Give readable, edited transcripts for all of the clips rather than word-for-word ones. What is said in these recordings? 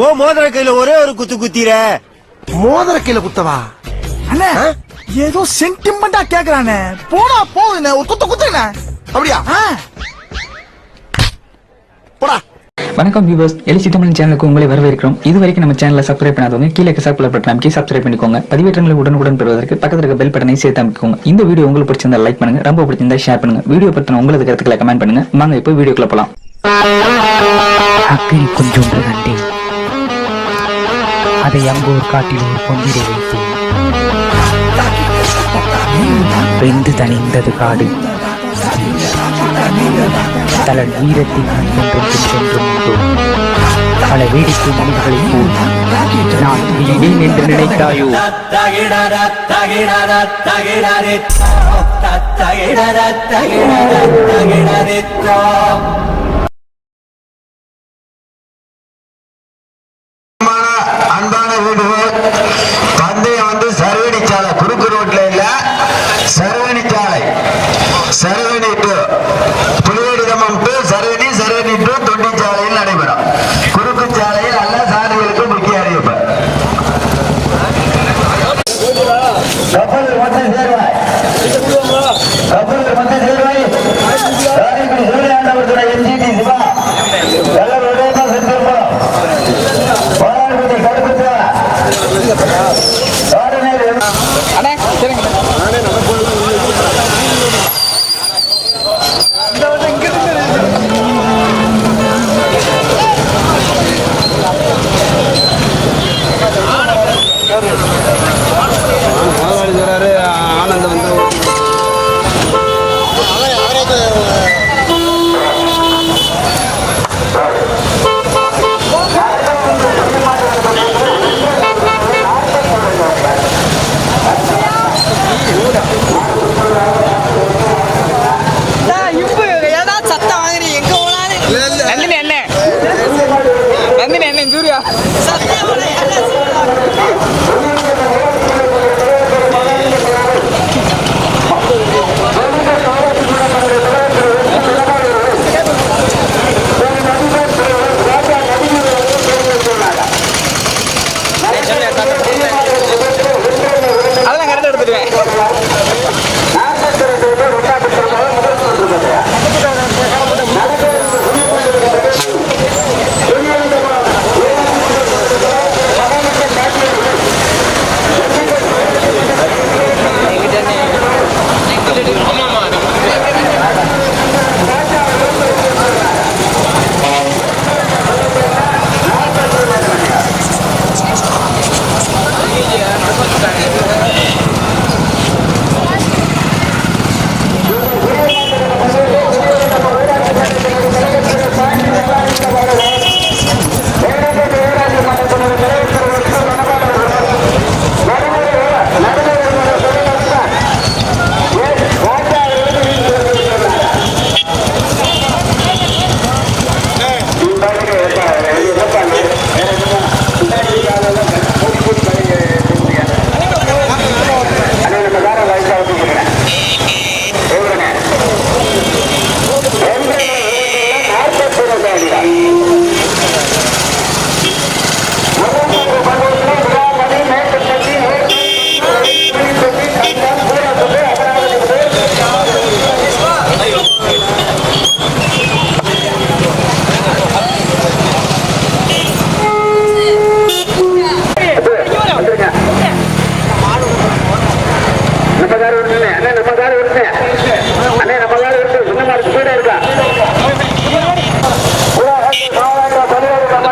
ஓ மோதிர கையில ஒரே ஒரு குத்து குத்திர. மோதிர கையில குத்தவா? அண்ணே ஏதோ சென்டிமெண்டா கேக்குறானே. போடா போகுதுண்ணே, ஒரு குத்து குத்துண்ணே. அப்படியா? போடா. வணக்கம் வியூவர்ஸ், எலிசி தமிழ் சேனலுக்கு உங்களை வரவேற்கிறோம். இதுவரைக்கும் நம்ம சேனலை சப்ஸ்கிரைப் பண்ணாதவங்க கீழே சப்ஸ்கிரைப் பட்டன் அமைக்கி சப்ஸ்கிரைப் பண்ணிக்கோங்க. பதிவேற்றங்களை உடனுக்குடன் பெறுவதற்கு பக்கத்தில் இருக்க பெல் பட்டனை சேர்த்து அமைக்கோங்க. இந்த வீடியோ உங்களுக்கு பிடிச்சிருந்தா லைக் பண்ணுங்க, ரொம்ப பிடிச்சிருந்தா ஷேர் பண்ணுங்க. வீடியோ பத்தின உங்களது கருத்துக்களை கமெண்ட் பண்ணுங்க. வாங்க இப்போ வீடியோக்குள்ள போலாம். அக்கறை கொஞ்சொன்று கண்டேன். அதை அங்கோர் காட்டில் ஒரு பொந்திரை வைத்தேன். வெந்து தணிந்தது காடு. தலன் வீரத்தின் ஒன்றும் சென்றும் உண்டோ. பல வேடிக்கை மனிதர்களைப் போல் நான் வீணேன் என்று நினைத்தாயோ? அன்பான வீடுகள் பந்தயம் வந்து சரவணி சாலை, குறுக்கு ரோட்ல இல்ல, சரவணி சாலை, Saravani to Pulivedithamam to Saravani, Saravani to Thondi சாலையில் நடைபெறும். குறுக்கு சாலையில் அல்ல சாதிகளுக்கு முக்கிய அறிவிப்பு. கப்பல் வந்து சேர்வாய், கப்பல் வந்து சேர்வாய். காரைக்குடி சூரியாண்டவர் துறை என்ஜிடி சிவா எல்லாரும் ஒரே தான் சென்றிருப்போம். ஆனந்தம் வந்து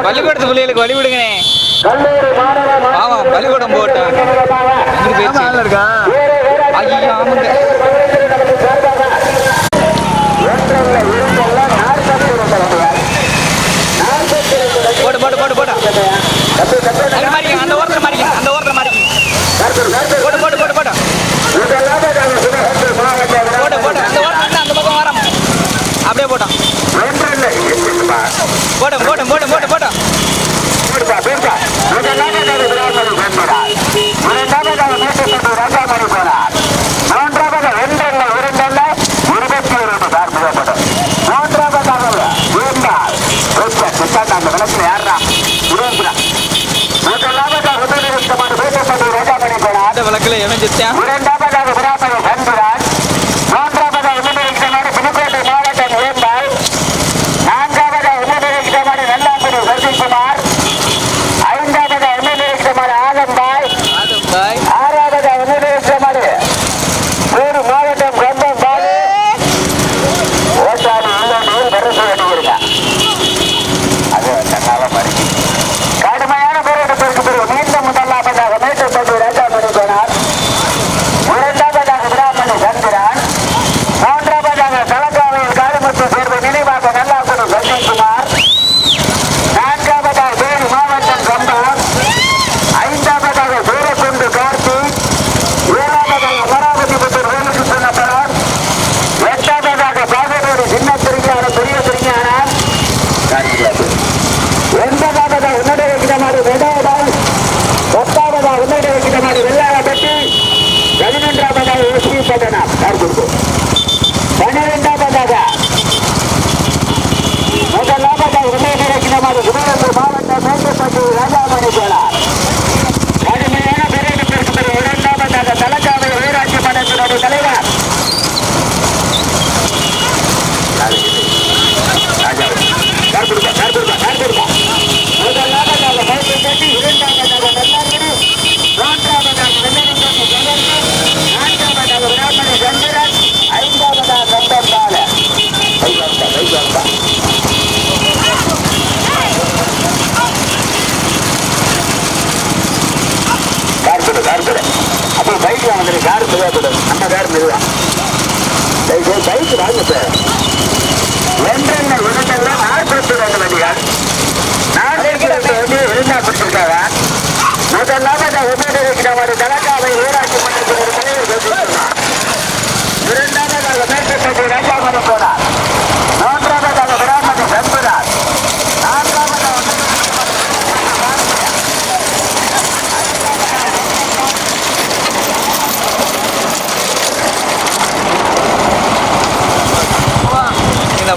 பள்ளிக்கூடத்து பிள்ளைகளுக்கு வழி விடுங்கண்ணே. ஆமா பள்ளிக்கூடம் போட்டேன். போட்டு போட்டு போட்டு போட்டு அந்த ஓரத்தில் மாறிக்க, அந்த ஓரத்தில் மாறிக்க. போட்டு போட்டு போட்டு போட்டு போட்டு போட்டு அந்த ஓரத்தில் அந்த பக்கம் வரோம். அப்படியே போட்டோம். போட்டோம் போட்டோம் போட்டோம் போட்டோம் போட்டோம். அந்த விளக்கில் யாரா இரண்டாவதால் 10ஆவதாக முன்னாடி வைக்கிற மாதிரி வெள்ளாளப்பட்டி 11ஆவதாக எஸ்பி பட்டணம் 12ஆவதாக முதலாவதாக முன்னாடி வைக்கிற மாதிரி திருவள்ளூர் மாவட்டம் மேட்டுப்பட்டி ராஜாமணி கோளார் கடுமையான பெரிய இரண்டாவதாக தலக்காவை ஊராட்சி மன்றத்தினுடைய தலைவர் முதலாவதாக மேட்டுப்பட்டி இரண்டாவதாக நல்லாங்குடி மூன்றாவதாக வெள்ளரிக்கோட்டை ஜெகன் நான்காவதாக விராமணி சந்திரன் ஐந்தாவதாக கந்தர்பால அப்போ பைக் வாங்க கார் மெதுவாக நம்ம கார் மெதுவா பைக் வாங்க சார் ஒன்றெண்ண விழுந்தெல்லாம் நாற்பத்தி வண்டிகள் இருந்தாங்க முதலாவது உபயோகிக்கிற ஒரு தலக்காவை ஊராட்சி மன்றத்தினர் தலைவர் இரண்டாவதாக மேற்பட்டி ராஜாமணி போனார் மூன்றாவதாக விராமணி சம்புரார் நான்காவதாக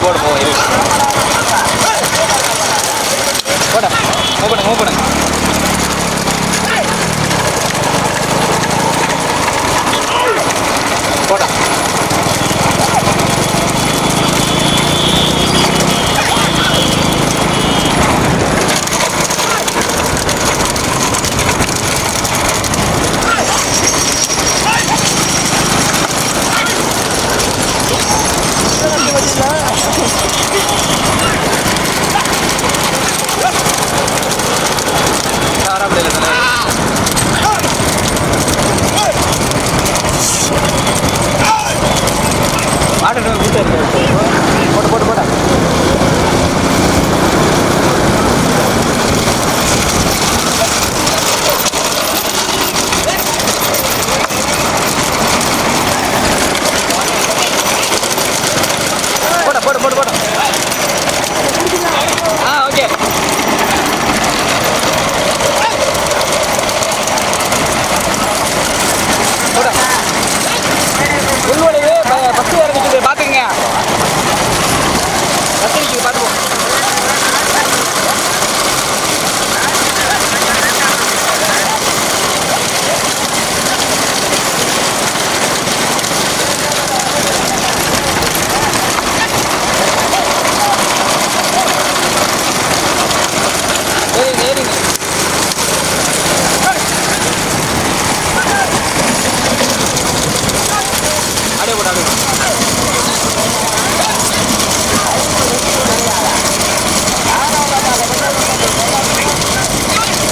போடு போடு போட மூவ் போடா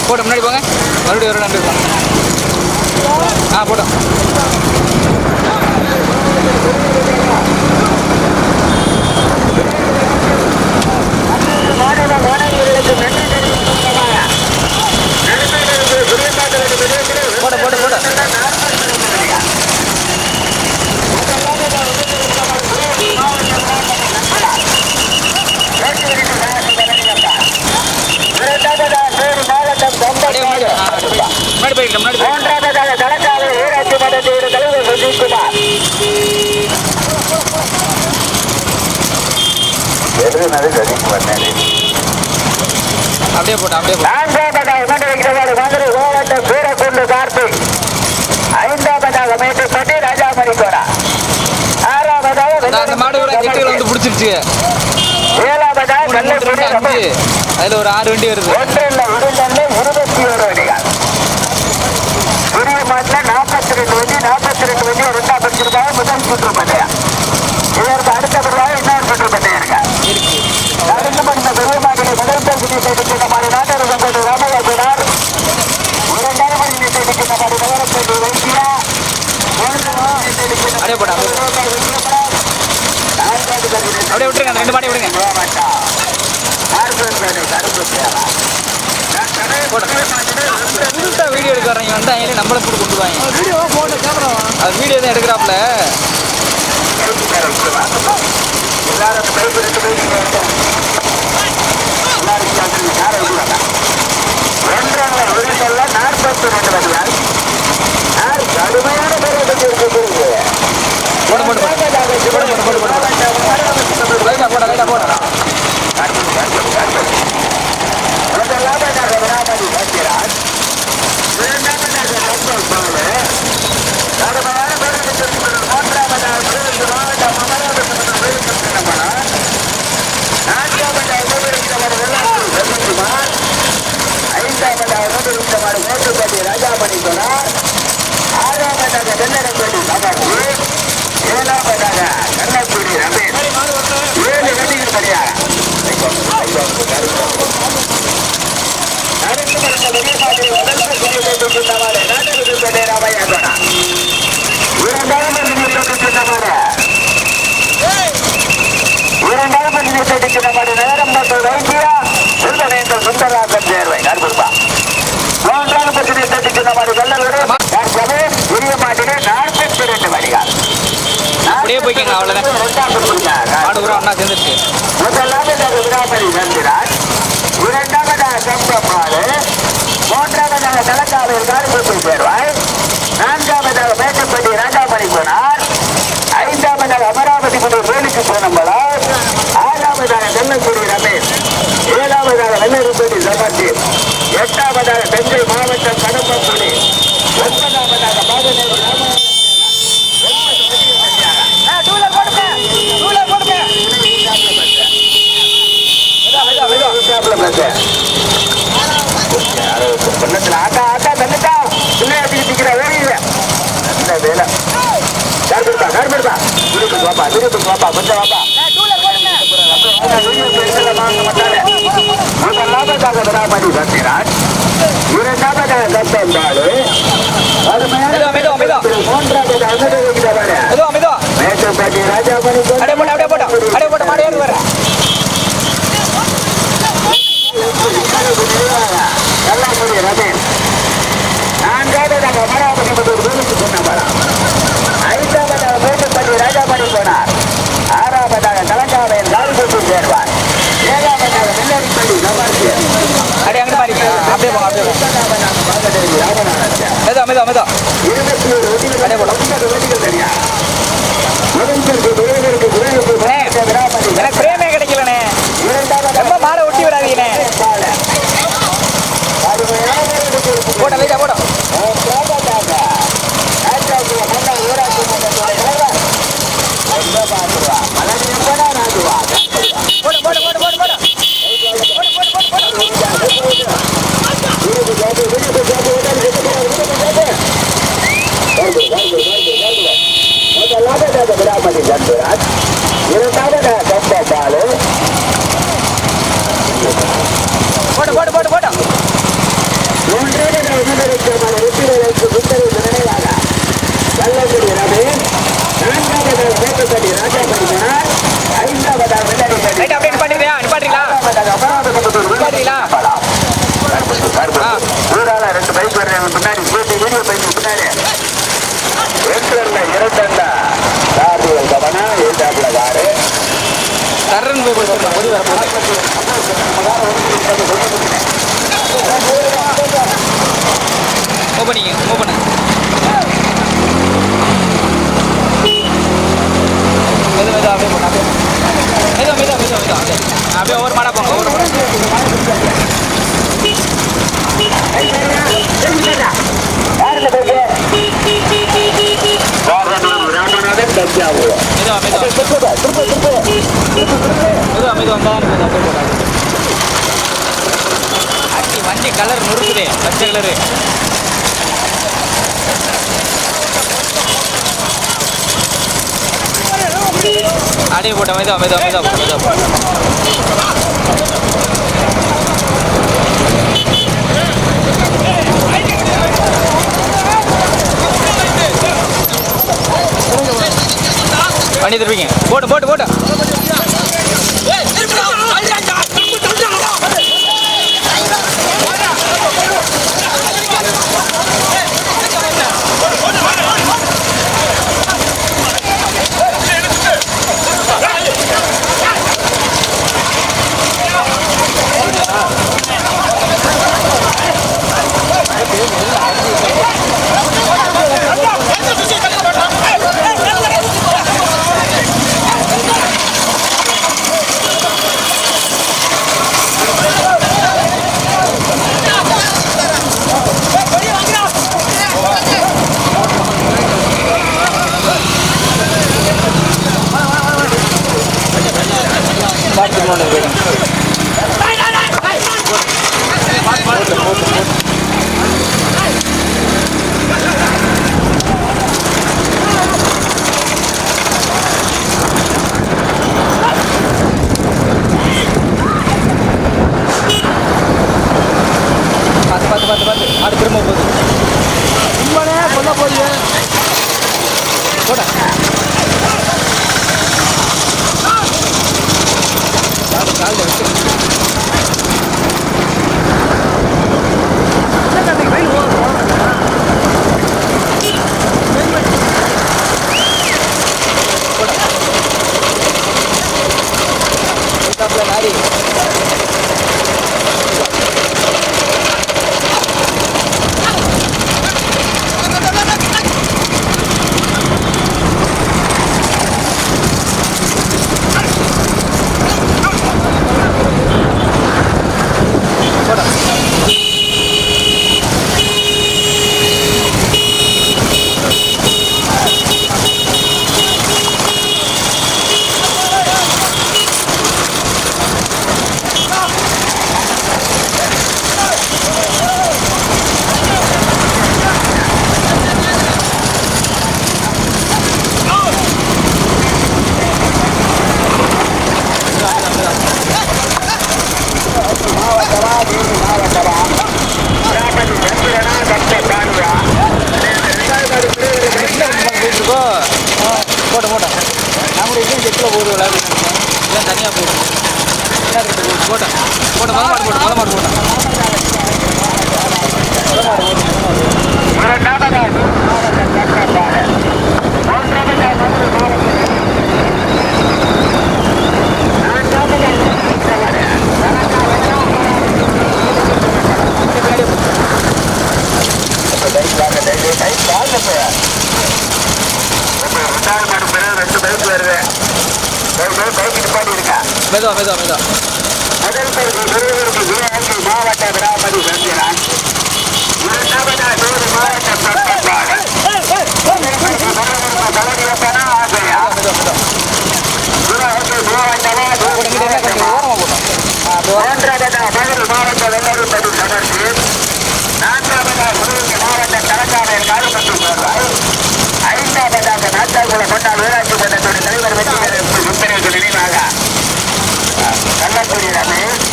போட முன்னாடி போங்க மறுபடியும் ஒரு நம்பி போட்டோம் போட போட போட மூன்றாவதாக தலக்காவை ஊராட்சி மன்றத்தின் தலைவர் சஜித்குமார் அப்படியே போட்டா அப்படியே நான்காவதாக உணர்ந்து வைக்கிறவாறு மதுரை மாவட்டம் சூரக்குண்டு கார்த்திக் ஐந்தாவதாக மேட்டுப்பட்டி ராஜாமணி கோடா ஆறாவதாக அந்த மாடு கூட கெட்டுகள் வந்து பிடிச்சிருச்சு ஏழாவதாக கல்லூரி அதுல ஒரு 6 வண்டி வருது ஒன்றில் விடுதல்ல 21 வண்டிகள் பெரிய மாட்டில் 42 வண்டி 42 வண்டி ரெண்டாம் பெற்றிருக்காங்க முதல் சுற்று பந்தயம் இதற்கு அடுத்தபடியாக இன்னொரு சுற்று பந்தயம் இருக்கா நடந்து பண்ண பெரிய மாட்டினை முதல் பகுதியை செய்திருக்கிற மாதிரி நாட்டர் சங்கோடு ராமதாசினார் இரண்டாவது பகுதியை செய்திருக்கிற மாதிரி நகரப்பேட்டை வைத்தியா அப்படியே விட்டுருங்க அந்த 2 மாடி விடுங்க வீடியோ எடுக்க வர்றீங்க வந்து அவங்க நம்மளை போட்டு கொடுத்துருவாங்க அது வீடியோ தான் எடுக்கிறாப்புல எல்லாரும் மணிக்கொண்டார். ஆறாவதாக வெள்ளரப்பட்டி சபாபு. ஏழாவதாக கண்ணக்குடி ரமேஷ். 7 வெடிகள் சரியாக நேரம் மற்றும் வைத்தியா சுந்தரேந்திர சுந்தரராஜன் சேர்வை நண்பா. 3வது பகுதியை தட்டிக்கிற மாதிரி வெள்ளலூர் உரிய மாட்டிலே 42 வடிகால். அப்படியே போய்க்கங்க, அவ்வளவுதான். ஆடு கூட ஒண்ணா சேர்ந்துருச்சு. முதலாவதாக விராமரி நந்திராஜ், 2வது செம்பம்மாடு, 3வது தலக்காவல் கார்பூர் சேர்வாய், 4வது மேட்டுப்பட்டி ராஜாமணி போனார், 5வது அமராவதி புதூர் வேலுக்கு போனம்பலார், 6வது வெள்ளக்குடி ரமேஷ், 7வது வெள்ளருப்பட்டி சமர்ஜித், 8வது தஞ்சை மாவட்டம் கடம்பக்குடி, 9வது பாதநேரி ராம. ஆட்டா ஆட்டா தண்ணிட்டா பிள்ளையாட்டி நிக்கிற ஓடிடுவ நல்ல வேலை. கார்பெடுப்பா கார்பெடுப்பா திருப்பி வாப்பா கொஞ்சம் வாப்பா. முதலாவதாக விராமணி சந்திராஜ், 2வது சத்தம்பாடு, 3வது மேட்டுப்பட்டி ராஜாமணி கல்லாக்குடி ரமேஷ், 4வது அமராவதி புதூர் வேலுக்கு சொன்னம்பலம், 5வது மேட்டுப்பட்டி ராஜாமணி போனார், 6வது கலங்காவையில் கால்பூர் சேர்வார், 7வது வெள்ளரிப்பள்ளி சமர்ஜித், அப்படியே போங்க, அப்படியே போங்க. ராமநாதன். மெதா மெதா மெதா 27 வெடிகள் சரியா. எனக்கு பிரேமே கிடைக்கலண்ணே. ரொம்ப மாலை ஒட்டி விடாதீங்கண்ணே. போட்ட லைட்டா போட்டோம். விராமணி சந்திராஜ், 2வது சம்பம்பாலு, போட்டோம். 3வது உணவளிக்கமான வெற்றிகளுக்கு முத்தரவு நினைவாக கள்ளக்குடி ரமேஷ், 4வது மேட்டுப்பட்டி ராஜாமணி போனார், 5வது வெள்ளரிப்பள்ளி லைட்டா அப்படியே நிப்பாட்டுறியா? நிப்பாட்டுறீங்களா? ஊரால 2 பைக் வர்றவங்க பின்னாடி சேர்த்து வீடியோ பைக்கு பின்னாடி 2 கார்டுகள் கவனா எழுதாப்புல காரு தர்றன் போய் கொடுத்துருக்கோம். ஒரு வர ஓப்பனிங்க ஓப்பனு மெது அப்படியே போங்க. அப்படியே ஒவ்வொரு மாடா போங்க. ஒவ்வொரு வண்டி கலர் நொறுக்குதே, பச்சை கலரு. அடைய போட்ட மெதுவா பண்ணி தருவீங்க. போட்டு மாடு திரும்ப போகுது. உண்மையே கொல்ல போறியே. போட காலில் வச்சு நாடி போட்ட போட்டேன். நான் கூட இதே செட்டில் போகுது விளையாடு இதெல்லாம் தனியாக போகுது. போட்டேன் போட்டேன் மொதல் மாடு போட்டேன். மொதல் மாடு மெதுவா மெதுவா மெதுவா மாவட்ட விராமதி சந்திரன் மாவட்ட வெள்ளூர்பதி சமர்த்தி மாவட்ட கலக்காரர் காலப்பட்டு ஐந்தாவதாக நாட்டாக்குளம் கொண்டால் ஊராட்சி மன்றத்துடைய தலைவர் வெற்றிகளுக்கு முத்திரைக்கு நினைவாக கள்ளக்குடி ரமேஷ்.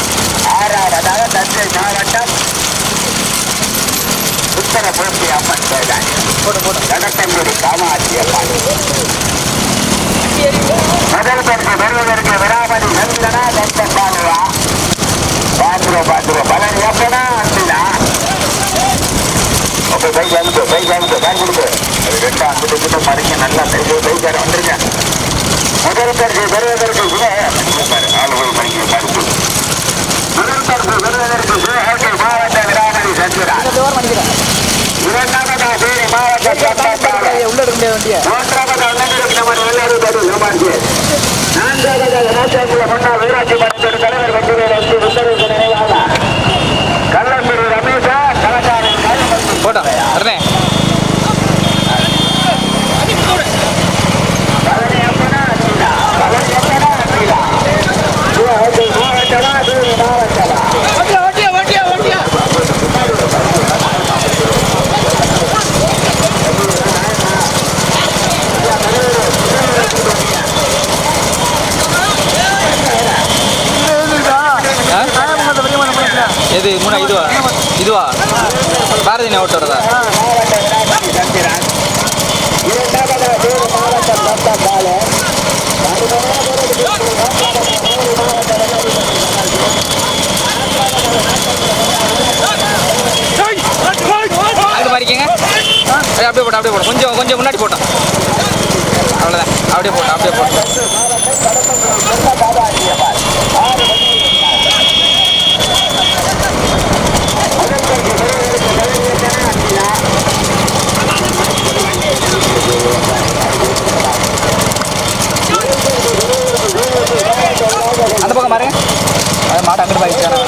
ஆறாவதாக தஞ்சை மாவட்டம் உத்தர பூர்த்தி அம்மன் கோயில் கடத்தங்குடி காமாட்சி அம்மன். முதல் பரிசு பெறுவதற்கு விராமதி நந்தனா தத்தன் பாலுவா பாத்துருவோம் பலன் எப்பனா அந்தினா பைக் அனுப்பு பேன் கொடுக்கு அது ரெண்டு அங்கிட்டு கிட்ட மறைக்க நல்லா பைக்கார வந்துருங்க. முதல் பரிசு பெறுவதற்கு ஆளு போய் மணிக்கு மறுப்பு முதல் பரிசு பெறுவதற்கு சிவகங்கை மாவட்ட விராமதி சந்திரா. இரண்டாவதா தேனி மாவட்ட உள்ள இருக்க வண்டிய மூன்றாவதா வெள்ளூர்பதி சமர்த்தி. நான்காவதாக நாட்டாக்குளம் கொண்டால் ஊராட்சி மன்ற தலைவர் வெற்றிகளுக்கு முத்திரைக்கு நினைவாக கள்ளக்குடி ரமேஷா கலக்காரன் காலப்பட்டு போட்டா வரனே எது மூணா இதுவா பாரதினை ஓட்டு வரதா அது மாதிரிக்கங்க அப்படியே போட்டோம் கொஞ்சம் முன்னாடி போட்டோம் அவ்வளோதான் அப்படியே போட்டோம் அந்த பக்கம் பாருங்க மாட்டு அங்கிட்டு பாய்ச்சானா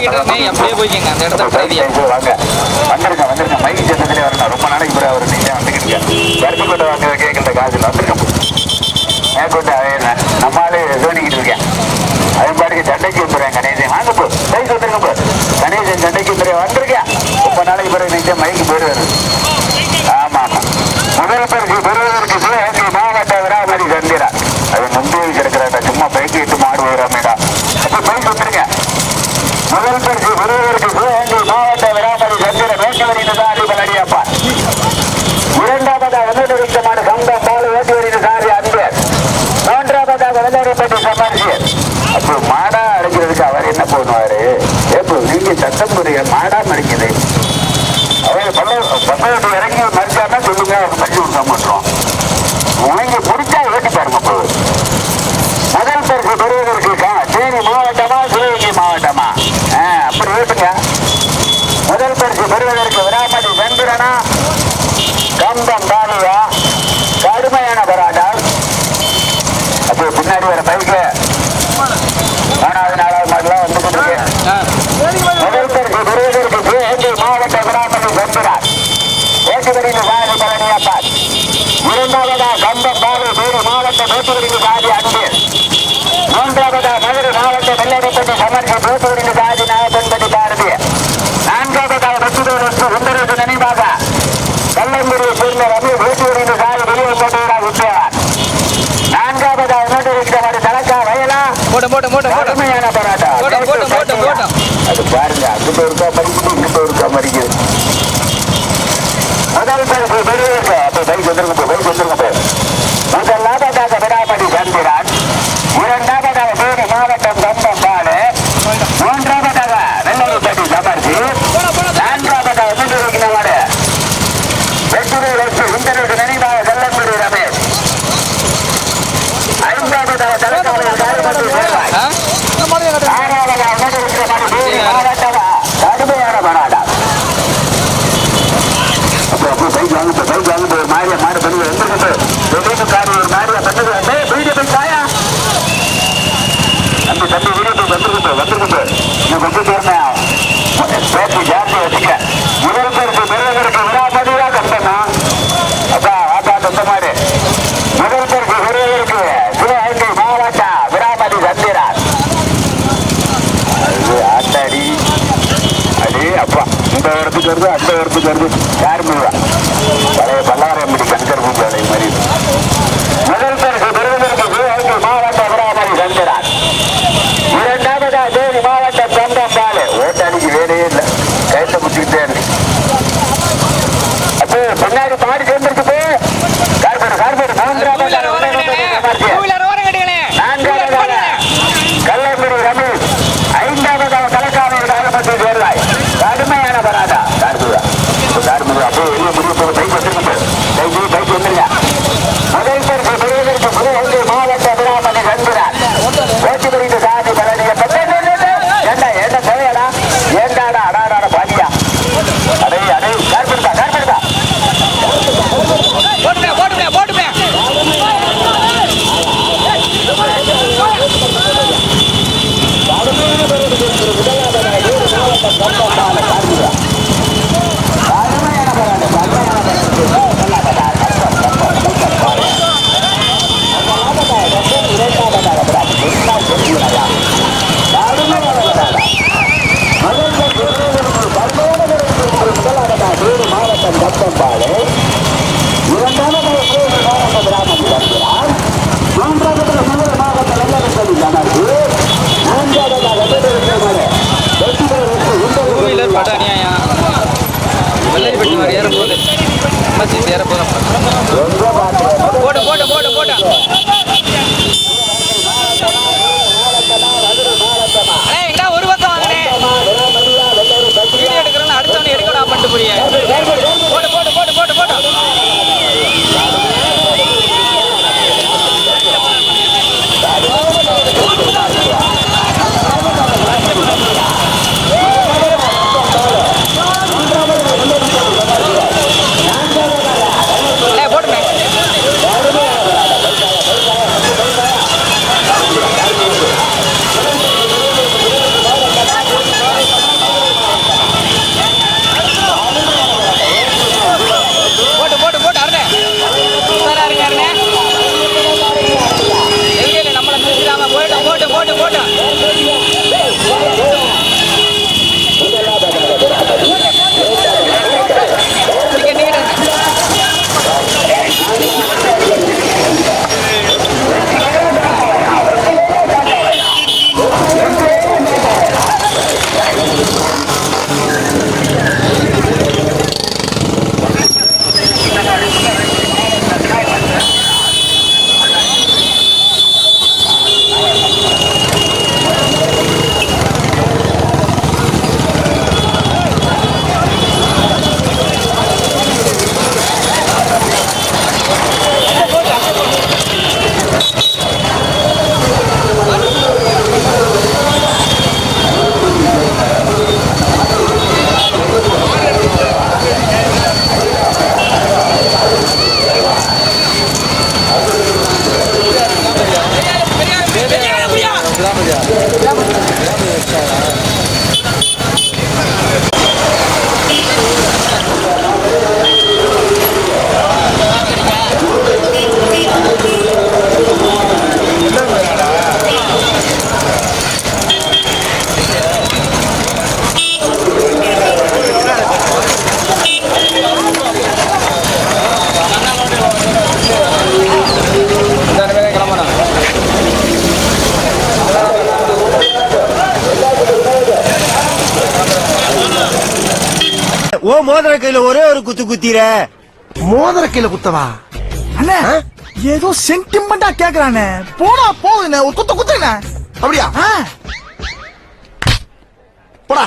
போய்கிட்டு இருந்தேன் அப்படியே போய்க்கங்க அந்த இடத்துல பிரதியா வாங்க வந்துருங்க மைக்கு சத்தத்திலே வரணும் ரொம்ப நாளைக்கு பிறகு அவர் நீங்க வந்துக்கிட்டு கருத்து கொண்டு வாங்க கேட்கல காதில் வந்துருங்க மேற்கொண்டு அவன் நம்மளாலே தோணிக்கிட்டு இருக்கேன் அவன் பாட்டுக்கு சண்டைக்கு வந்துடுறேன் கணேசன் வாங்க போ பைக் வந்துருங்க போ கணேசன் சண்டைக்கு வந்துடுறேன் வந்திருக்கேன் ரொம்ப நாளைக்கு பிறகு நீங்க மைக்கு போயிடுவாரு ஆமா ஆமா முதல் பரிசு பெறுவதற்கு சிவகங்கை மாவட்ட விராமதி சந்திரா அது முன்பே கிடக்கிறாட்டா சும்மா பைக்கு இட்டு மாடுவாராமேடா அப்ப பைக் வந்துருங்க முதல் பரிசு பெறுவதற்கு சிவகங்கை மாவட்ட விராமதி சந்திர வேட்டவரின் சாரி பலடியப்பா இரண்டாவதாக வெள்ளரிக்கமான சங்கம் பால் வேட்டவரின் சாரி அன்பர் மூன்றாவதாக வெள்ளரிப்பட்டி சமர்சியர் அப்போ மாடா அடைக்கிறதுக்கு அவர் என்ன பண்ணுவாரு எப்போ நீங்க சட்டம் முறைய மாடா மறிக்குது அவர் பல்லவத்தை இறங்கி மறிச்சாருன்னா சொல்லுங்க அவர் மறிச்சு விட மாட்டோம் நீங்க பிடிச்சா ஓட்டி பாருங்க போ முதல் பரிசு பெறுவதற்கு தேனி மாவட்டமா சிவகங்கை மாவட்டமா அப்படி ஓட்டுங்க முதல் பரிசு பெறுவதற்கு விராமதி சந்திரனா கம்பம் பாலுவா கடுமையான போராட்டம் அப்போ பின்னாடி வர பைக்கு 3வது 4வது மாடலாம் வந்துட்டு முதல் பரிசு பெறுவதற்கு சிவகங்கை மாவட்ட விராமதி சந்திரா வேட்டுவரின் சாதி பழனியப்பா இரண்டாவதா கம்பம் பாலு தேனி மாவட்ட வேட்டுவரின் சாதி அன்பு மூன்றாவதா மதுரை மாவட்ட வெள்ளரிப்பட்டி சமர்சி வேட்டுவரின் சாதி நாகப்பன்பட்டி பாரதி நான்காவதா வெற்றிதோடு சுந்தரசு நினைவாக கல்லம்பூரியை சேர்ந்த ரவி வேட்டுவரின் சாதி வெளியே உத்தேவார் நான்காவதா உணர்ந்திருக்கிறவர் தலக்கா வயலா கடுமையான போராட்டம் அது பாருங்க அங்கிட்ட இருக்கா மறிக்குது இங்கிட்ட இருக்கா மறிக்குது முதல் பரிசு பெறுவதற்கு அப்ப பைக் வந்துருங்க முதலாவதாக விராமதி சந்திரான் இரண்டாவதாக தேனி மாவட்டம் கம்பம் பாலு மூன்றாவதாக வெள்ளரிப்பட்டி சமர்சி நான்காவதாக உணர்ந்திருக்கிறவர் வெற்றிதோடு சுந்தரசு நினைவாக கல்லம்பூரி ரமேஷ் ஐந்தாவதாக தலைக்காவலர் காரிமட்டி சேர்வாய் ஆறாவதாக உணர்ந்திருக்கிறவர் தேனி மாவட்டம் கடுமையான போராட்டம் பைக் வாங்கிட்டு ஒரு மாதிரியா மாடு பண்ணி வந்துருக்கு காரி ஒரு மாதிரியா பண்ணுது வீடியோ காயா அந்த தம்பி வீடியோ வந்துருக்கு நான் கொஞ்சம் பேருந்தேன் பேசி ஜாஸ்தி வச்சுக்க முதல் பேருக்கு பெறுவதற்கு விராமதியா கண்டனா அப்பா வாப்பா தந்த மாடு முதல் பேருக்கு பெறுவதற்கு சிவகங்கை மாவட்ட விராமதி சந்திரா அது ஆட்டாடி அடே அப்பா இந்த இடத்துக்கு வருது அந்த இடத்துக்கு வருது யார் மூவா பழைய பல்லாரம்படி கண்கர் பூஜாலை மாதிரி முதல் பரிசு பெறுவதற்கு சிவகங்கை மாவட்ட விராமதி சந்திரா இரண்டாவதா தேனி மாவட்டம் கம்பம் பாலு ஓட்டாளிக்கு வேலையே இல்லை கைத்த குத்திக்கிட்டே இருக்கு அப்போ பின்னாடி மாடி சேர்ந்துருக்கு கார்பேடு நான்காவதாக கல்லம்பூரி ரமேஷ் ஐந்தாவதாக தலைக்காவலர் காரிமட்டி சேர்வாய் கடுமையான பராதா கார்புரா போட்டு போட்டு போட்டு ஓ மோதிர கையில ஒரே ஒரு குத்து குத்திர மோதிர கையில குத்தவா அண்ணே ஏதோ சென்டிமெண்டா கேக்குறானே போடா போகுதுண்ணே ஒரு குத்துறேண்ணே அப்படியா ஆ போடா